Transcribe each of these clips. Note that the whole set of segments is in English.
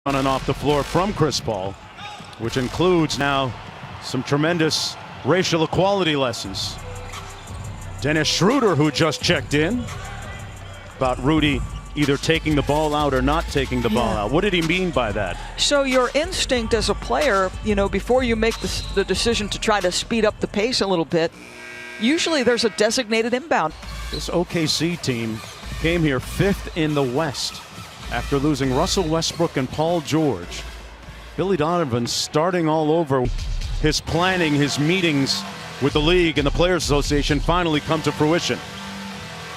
On and off the floor from Chris Paul, which includes now some tremendous racial equality lessons. Dennis Schroder, who just checked in about Rudy either taking the ball out or not taking the ball out. What did he mean by that? So your instinct as a player, before you make the decision to try to speed up the pace a little bit, usually there's a designated inbound. This OKC team came here 5th in the West after losing Russell Westbrook and Paul George. Billy Donovan starting all over. His planning, his meetings with the league and the Players Association finally come to fruition.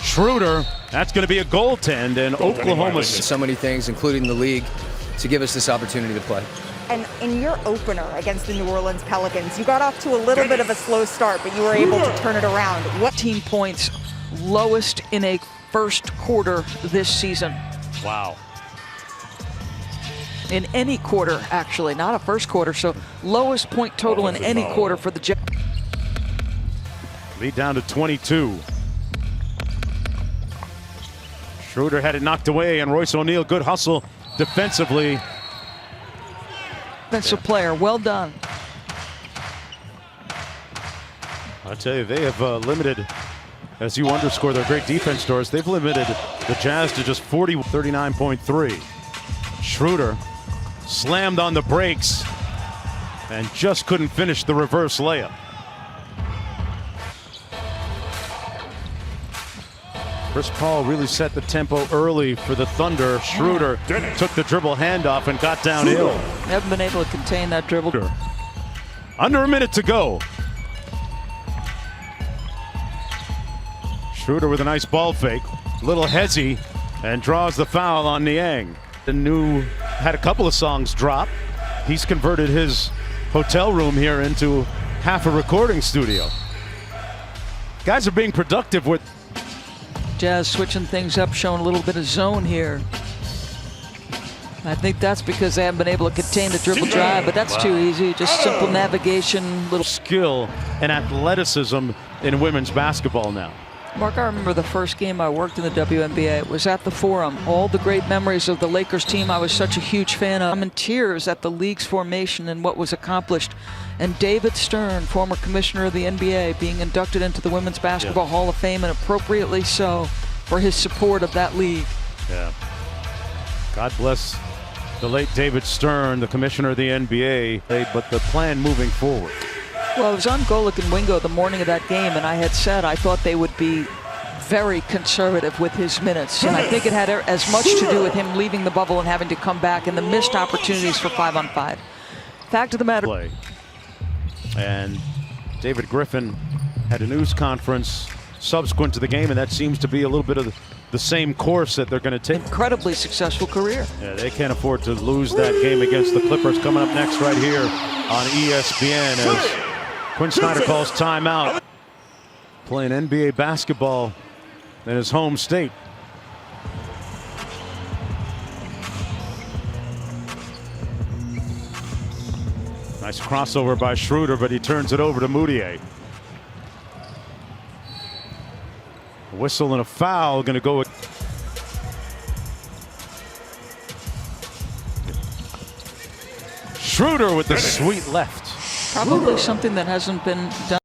Schroder, that's going to be a goaltend, and Oklahoma. So many things, including the league, to give us this opportunity to play. And in your opener against the New Orleans Pelicans, you got off to a little bit of a slow start, but you were able to turn it around. 14 points, lowest in a first quarter this season. Wow. In any quarter, actually, not a first quarter, so lowest point total in any quarter for the Jets. Lead down to 22. Schroder had it knocked away, and Royce O'Neal, good hustle defensively. Defensive player, well done. I tell you, they have limited, as you underscore their great defense, Doris, they've limited the Jazz to just 39.3. Schroder slammed on the brakes and just couldn't finish the reverse layup. Chris Paul really set the tempo early for the Thunder. Schroder took the dribble handoff and got downhill. Haven't been able to contain that dribble. Under a minute to go. Schroder with a nice ball fake. Little hezzy, and draws the foul on Niang. The new had a couple of songs drop. He's converted his hotel room here into half a recording studio. Guys are being productive with Jazz switching things up, showing a little bit of zone here. I think that's because they haven't been able to contain the dribble drive, but that's too easy. Just simple navigation, little skill and athleticism in women's basketball now. Mark, I remember the first game I worked in the WNBA. It was at the Forum. All the great memories of the Lakers team I was such a huge fan of. I'm in tears at the league's formation and what was accomplished. And David Stern, former commissioner of the NBA, being inducted into the Women's Basketball Hall of Fame, and appropriately so, for his support of that league. Yeah. God bless the late David Stern, the commissioner of the NBA, but the plan moving forward. Well, I was on Golic and Wingo the morning of that game, and I had said I thought they would be very conservative with his minutes. And I think it had as much to do with him leaving the bubble and having to come back and the missed opportunities for 5-on-5. Fact of the matter. Play. And David Griffin had a news conference subsequent to the game, and that seems to be a little bit of the same course that they're going to take. Incredibly successful career. Yeah, they can't afford to lose that game against the Clippers. Coming up next right here on ESPN as Quinn Snyder calls timeout. Playing NBA basketball in his home state. Nice crossover by Schroder, but he turns it over to Moutier. A whistle and a foul going to go with Schroder with the sweet left. Probably something that hasn't been done.